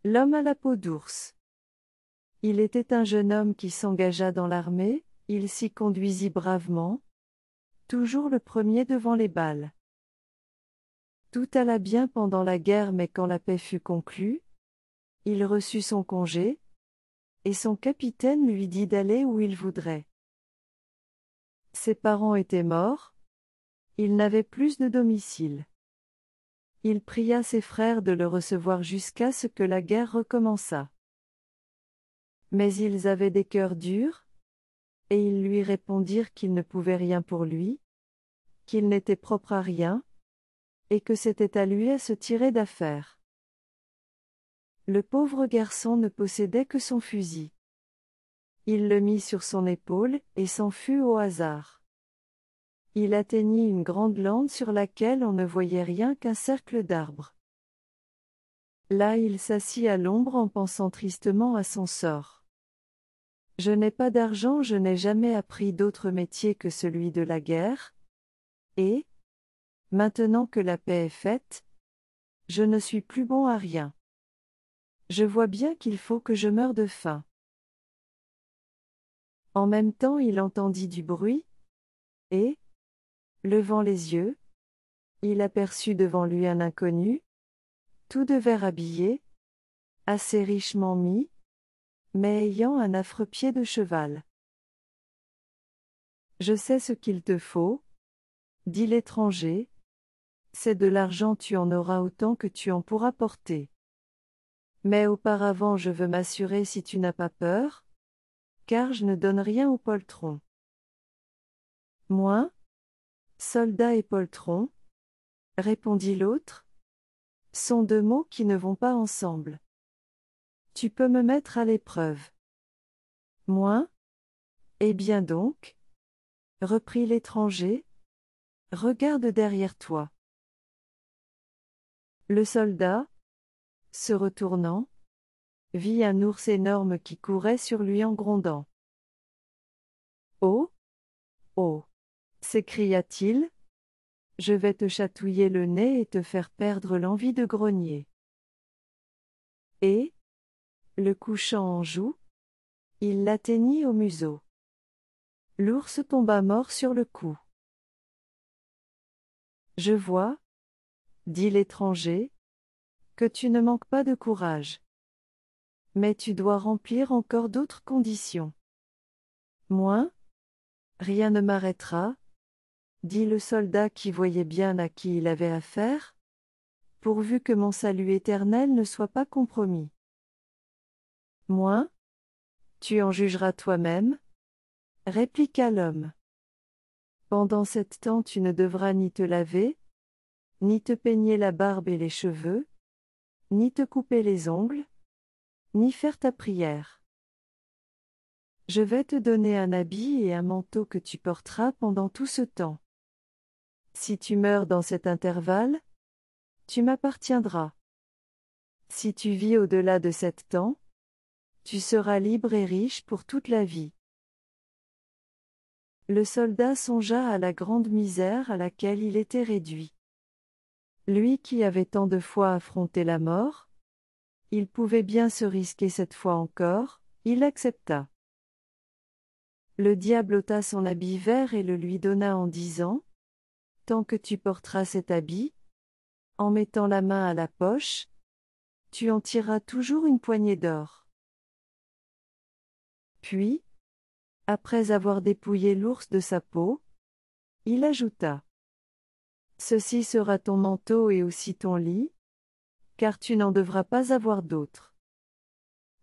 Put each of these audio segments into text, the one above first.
L'homme à la peau d'ours. Il était un jeune homme qui s'engagea dans l'armée, il s'y conduisit bravement, toujours le premier devant les balles. Tout alla bien pendant la guerre, mais quand la paix fut conclue, il reçut son congé, et son capitaine lui dit d'aller où il voudrait. Ses parents étaient morts, il n'avait plus de domicile. Il pria ses frères de le recevoir jusqu'à ce que la guerre recommençât. Mais ils avaient des cœurs durs, et ils lui répondirent qu'ils ne pouvaient rien pour lui, qu'il n'était propre à rien, et que c'était à lui à se tirer d'affaire. Le pauvre garçon ne possédait que son fusil. Il le mit sur son épaule, et s'en fut au hasard. Il atteignit une grande lande sur laquelle on ne voyait rien qu'un cercle d'arbres. Là il s'assit à l'ombre en pensant tristement à son sort. Je n'ai pas d'argent, je n'ai jamais appris d'autre métier que celui de la guerre, et, maintenant que la paix est faite, je ne suis plus bon à rien. Je vois bien qu'il faut que je meure de faim. En même temps il entendit du bruit, et, levant les yeux, il aperçut devant lui un inconnu, tout de vert habillé, assez richement mis, mais ayant un affreux pied de cheval. « Je sais ce qu'il te faut, » dit l'étranger, « c'est de l'argent, tu en auras autant que tu en pourras porter. Mais auparavant je veux m'assurer si tu n'as pas peur, car je ne donne rien au poltron. » « Moi, soldat et poltron, » répondit l'autre, « sont deux mots qui ne vont pas ensemble. Tu peux me mettre à l'épreuve. » « Moi ? Eh bien donc, » reprit l'étranger, « regarde derrière toi. » Le soldat, se retournant, vit un ours énorme qui courait sur lui en grondant. « Oh ! Oh ! s'écria-t-il, je vais te chatouiller le nez et te faire perdre l'envie de grogner. Et, le couchant en joue, il l'atteignit au museau. L'ours tomba mort sur le coup. « Je vois, » dit l'étranger, « que tu ne manques pas de courage. Mais tu dois remplir encore d'autres conditions. » « Moi ? Rien ne m'arrêtera, » dit le soldat qui voyait bien à qui il avait affaire, « pourvu que mon salut éternel ne soit pas compromis. » « Moi ? Tu en jugeras toi-même, » répliqua l'homme. « Pendant cette temps tu ne devras ni te laver, ni te peigner la barbe et les cheveux, ni te couper les ongles, ni faire ta prière. Je vais te donner un habit et un manteau que tu porteras pendant tout ce temps. Si tu meurs dans cet intervalle, tu m'appartiendras. Si tu vis au-delà de cet temps, tu seras libre et riche pour toute la vie. » Le soldat songea à la grande misère à laquelle il était réduit. Lui qui avait tant de fois affronté la mort, il pouvait bien se risquer cette fois encore, il accepta. Le diable ôta son habit vert et le lui donna en disant : « Tant que tu porteras cet habit, en mettant la main à la poche, tu en tireras toujours une poignée d'or. » Puis, après avoir dépouillé l'ours de sa peau, il ajouta : « Ceci sera ton manteau et aussi ton lit, car tu n'en devras pas avoir d'autre.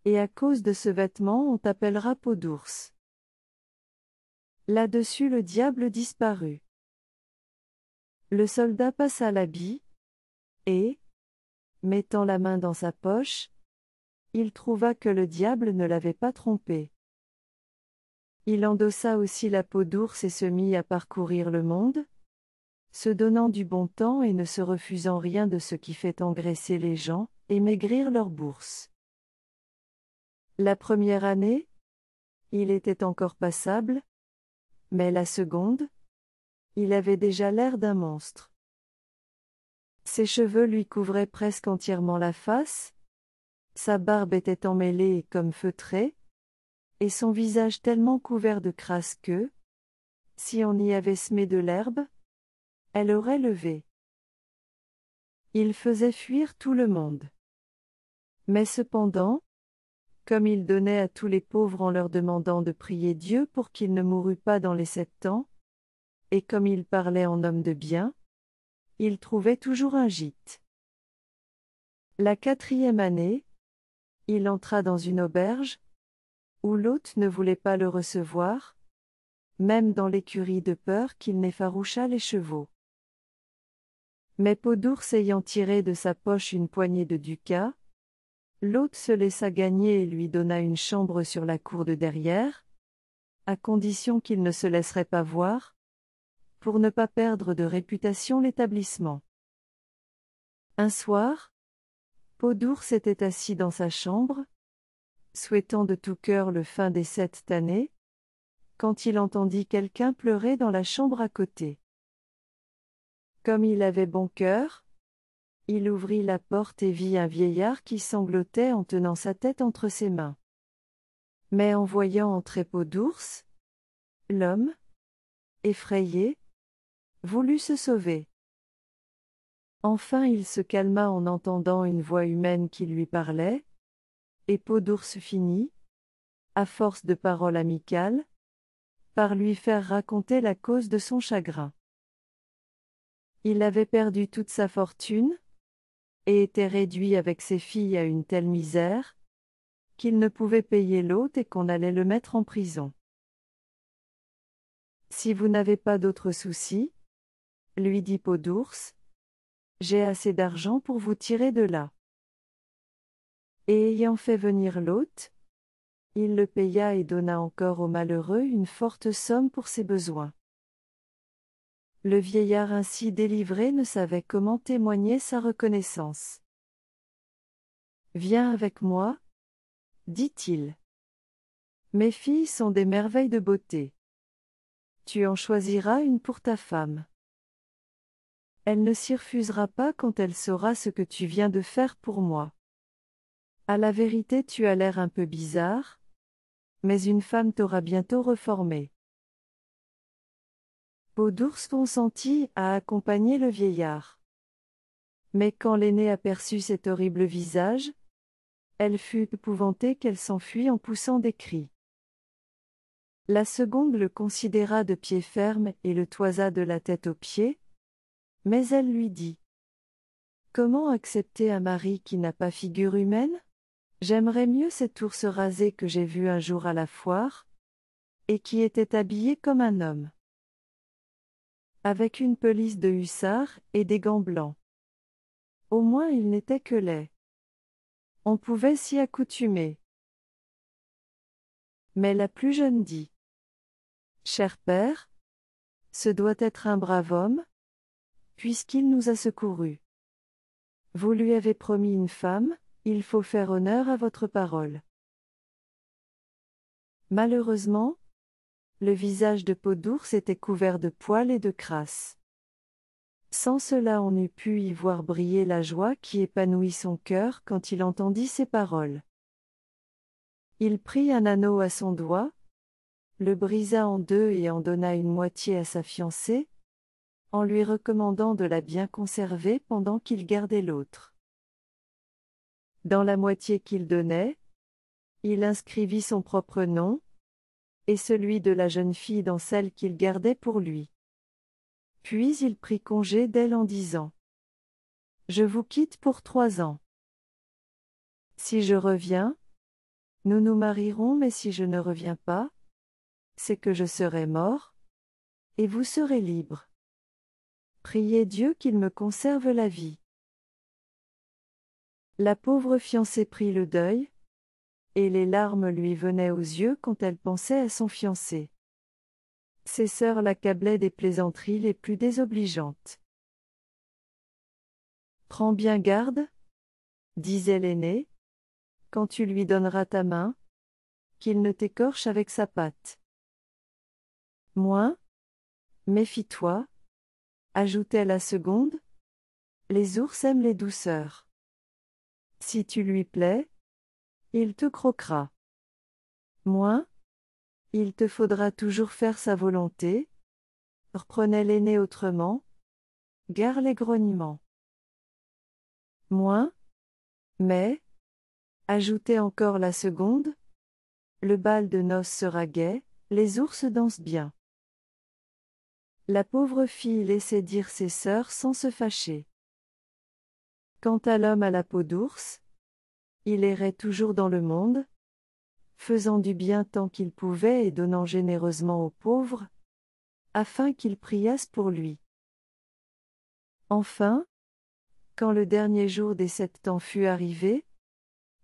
Et à cause de ce vêtement on t'appellera peau d'ours. » Là-dessus le diable disparut. Le soldat passa l'habit, et, mettant la main dans sa poche, il trouva que le diable ne l'avait pas trompé. Il endossa aussi la peau d'ours et se mit à parcourir le monde, se donnant du bon temps et ne se refusant rien de ce qui fait engraisser les gens, et maigrir leurs bourses. La première année, il était encore passable, mais la seconde, il avait déjà l'air d'un monstre. Ses cheveux lui couvraient presque entièrement la face, Sa barbe était emmêlée et comme feutrée, et son visage tellement couvert de crasse que, si on y avait semé de l'herbe, elle aurait levé. Il faisait fuir tout le monde. Mais cependant, comme il donnait à tous les pauvres en leur demandant de prier Dieu pour qu'il ne mourût pas dans les 7 ans, et comme il parlait en homme de bien, il trouvait toujours un gîte. La 4e année, il entra dans une auberge, où l'hôte ne voulait pas le recevoir, même dans l'écurie de peur qu'il n'effarouchât les chevaux. Mais Peau d'ours ayant tiré de sa poche une poignée de ducats, l'hôte se laissa gagner et lui donna une chambre sur la cour de derrière, à condition qu'il ne se laisserait pas voir, pour ne pas perdre de réputation l'établissement. Un soir, Peau d'ours était assis dans sa chambre, souhaitant de tout cœur le fin des 7 années, quand il entendit quelqu'un pleurer dans la chambre à côté. Comme il avait bon cœur, il ouvrit la porte et vit un vieillard qui sanglotait en tenant sa tête entre ses mains. Mais en voyant entrer Peau d'ours, l'homme, effrayé, voulut se sauver. Enfin il se calma en entendant une voix humaine qui lui parlait, et Peau d'ours finit, à force de paroles amicales, par lui faire raconter la cause de son chagrin. Il avait perdu toute sa fortune, et était réduit avec ses filles à une telle misère, qu'il ne pouvait payer l'hôte et qu'on allait le mettre en prison. Si vous n'avez pas d'autres soucis, lui dit Peau d'ours, j'ai assez d'argent pour vous tirer de là. Et ayant fait venir l'hôte, il le paya et donna encore au malheureux une forte somme pour ses besoins. Le vieillard ainsi délivré ne savait comment témoigner sa reconnaissance. Viens avec moi, dit-il. Mes filles sont des merveilles de beauté. Tu en choisiras une pour ta femme. Elle ne s'y refusera pas quand elle saura ce que tu viens de faire pour moi. À la vérité, tu as l'air un peu bizarre, mais une femme t'aura bientôt reformé. Peau d'ours consentit à accompagner le vieillard. Mais quand l'aînée aperçut cet horrible visage, elle fut épouvantée qu'elle s'enfuit en poussant des cris. La seconde le considéra de pied ferme et le toisa de la tête aux pieds, mais elle lui dit : « Comment accepter un mari qui n'a pas figure humaine ? J'aimerais mieux cet ours rasé que j'ai vu un jour à la foire, et qui était habillé comme un homme, avec une pelisse de hussard et des gants blancs. Au moins il n'était que laid. On pouvait s'y accoutumer. » Mais la plus jeune dit : « Cher père, ce doit être un brave homme, puisqu'il nous a secourus. Vous lui avez promis une femme, il faut faire honneur à votre parole. » Malheureusement, le visage de Peau d'ours était couvert de poils et de crasse. Sans cela on eût pu y voir briller la joie qui épanouit son cœur quand il entendit ces paroles. Il prit un anneau à son doigt, le brisa en deux et en donna une moitié à sa fiancée, en lui recommandant de la bien conserver pendant qu'il gardait l'autre. Dans la moitié qu'il donnait, il inscrivit son propre nom, et celui de la jeune fille dans celle qu'il gardait pour lui. Puis il prit congé d'elle en disant : « Je vous quitte pour 3 ans. Si je reviens, nous nous marierons, mais si je ne reviens pas, c'est que je serai mort, et vous serez libre. Priez Dieu qu'il me conserve la vie. » La pauvre fiancée prit le deuil, et les larmes lui venaient aux yeux quand elle pensait à son fiancé. Ses sœurs l'accablaient des plaisanteries les plus désobligeantes. « Prends bien garde, disait l'aînée, quand tu lui donneras ta main, qu'il ne t'écorche avec sa patte. Moins, méfie-toi, ajoutait la seconde, les ours aiment les douceurs. Si tu lui plais, il te croquera. Moins, il te faudra toujours faire sa volonté. Reprenait l'aîné autrement. Gare les grognements. Moins, mais, ajoutait encore la seconde, le bal de noces sera gai, les ours dansent bien. La pauvre fille laissait dire ses sœurs sans se fâcher. Quant à l'homme à la peau d'ours, il errait toujours dans le monde, faisant du bien tant qu'il pouvait et donnant généreusement aux pauvres, afin qu'ils priassent pour lui. Enfin, quand le dernier jour des 7 temps fut arrivé,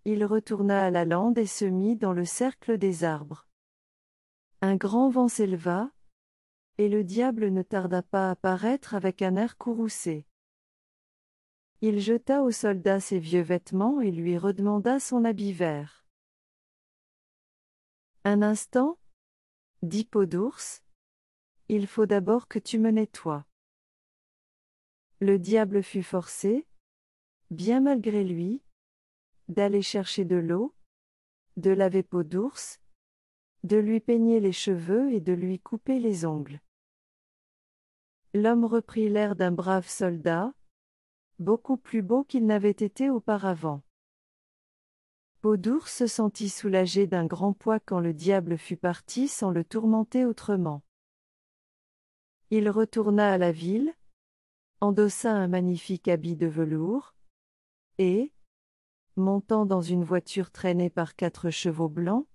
il retourna à la lande et se mit dans le cercle des arbres. Un grand vent s'éleva, et le diable ne tarda pas à paraître avec un air courroucé. Il jeta au soldat ses vieux vêtements et lui redemanda son habit vert. Un instant, dit Peau d'ours, il faut d'abord que tu me nettoies. Le diable fut forcé, bien malgré lui, d'aller chercher de l'eau, de laver Peau d'ours, de lui peigner les cheveux et de lui couper les ongles. L'homme reprit l'air d'un brave soldat, beaucoup plus beau qu'il n'avait été auparavant. Peau d'ours se sentit soulagé d'un grand poids quand le diable fut parti sans le tourmenter autrement. Il retourna à la ville, endossa un magnifique habit de velours, et, montant dans une voiture traînée par 4 chevaux blancs,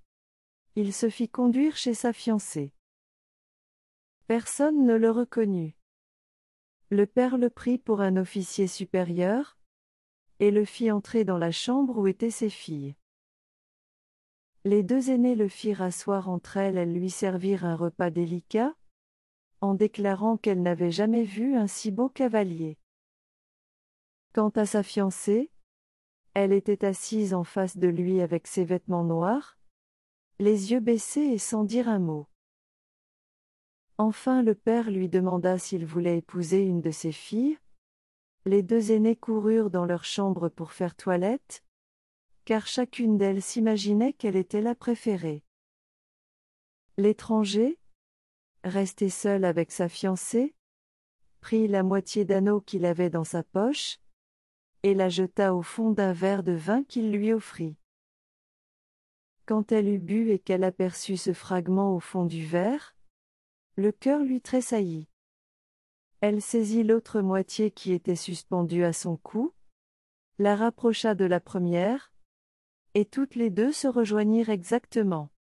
il se fit conduire chez sa fiancée. Personne ne le reconnut. Le père le prit pour un officier supérieur, et le fit entrer dans la chambre où étaient ses filles. Les 2 aînées le firent asseoir entre elles lui servirent un repas délicat, en déclarant qu'elles n'avaient jamais vu un si beau cavalier. Quant à sa fiancée, elle était assise en face de lui avec ses vêtements noirs, les yeux baissés et sans dire un mot. Enfin le père lui demanda s'il voulait épouser une de ses filles. Les 2 aînées coururent dans leur chambre pour faire toilette, car chacune d'elles s'imaginait qu'elle était la préférée. L'étranger, resté seul avec sa fiancée, prit la moitié d'anneau qu'il avait dans sa poche, et la jeta au fond d'un verre de vin qu'il lui offrit. Quand elle eut bu et qu'elle aperçut ce fragment au fond du verre, le cœur lui tressaillit. Elle saisit l'autre moitié qui était suspendue à son cou, la rapprocha de la première, et toutes les 2 se rejoignirent exactement.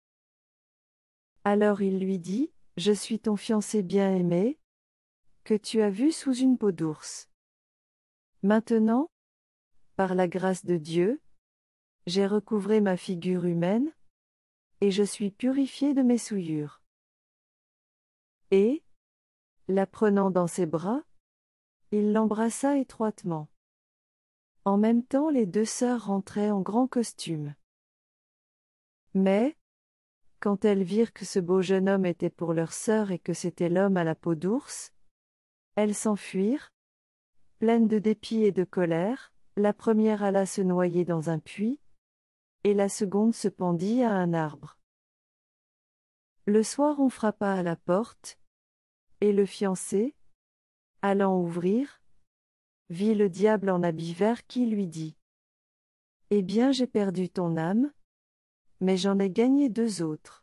Alors il lui dit, « Je suis ton fiancé bien-aimé, que tu as vu sous une peau d'ours. Maintenant, par la grâce de Dieu, j'ai recouvré ma figure humaine, et je suis purifié de mes souillures. » Et, la prenant dans ses bras, il l'embrassa étroitement. En même temps les 2 sœurs rentraient en grand costume. Mais, quand elles virent que ce beau jeune homme était pour leur sœur et que c'était l'homme à la peau d'ours, elles s'enfuirent, pleines de dépit et de colère, la première alla se noyer dans un puits, et la seconde se pendit à un arbre. Le soir on frappa à la porte, et le fiancé, allant ouvrir, vit le diable en habit vert qui lui dit : « Eh bien j'ai perdu ton âme, mais j'en ai gagné 2 autres.